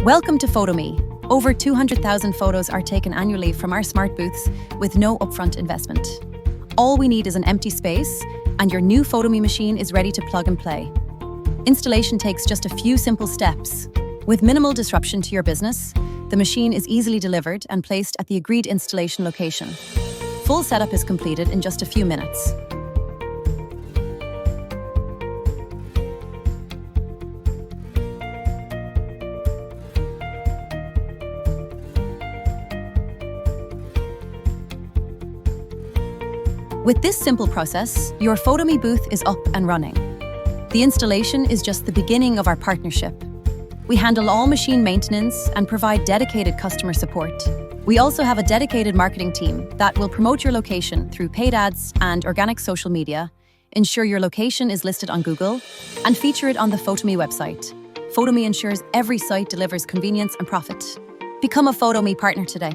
Welcome to PhotoMe. Over 200,000 photos are taken annually from our smart booths with no upfront investment. All we need is an empty space, and your new PhotoMe machine is ready to plug and play. Installation takes just a few simple steps. With minimal disruption to your business, the machine is easily delivered and placed at the agreed installation location. Full setup is completed in just a few minutes. With this simple process, your PhotoMe booth is up and running. The installation is just the beginning of our partnership. We handle all machine maintenance and provide dedicated customer support. We also have a dedicated marketing team that will promote your location through paid ads and organic social media, ensure your location is listed on Google, and feature it on the PhotoMe website. PhotoMe ensures every site delivers convenience and profit. Become a PhotoMe partner today.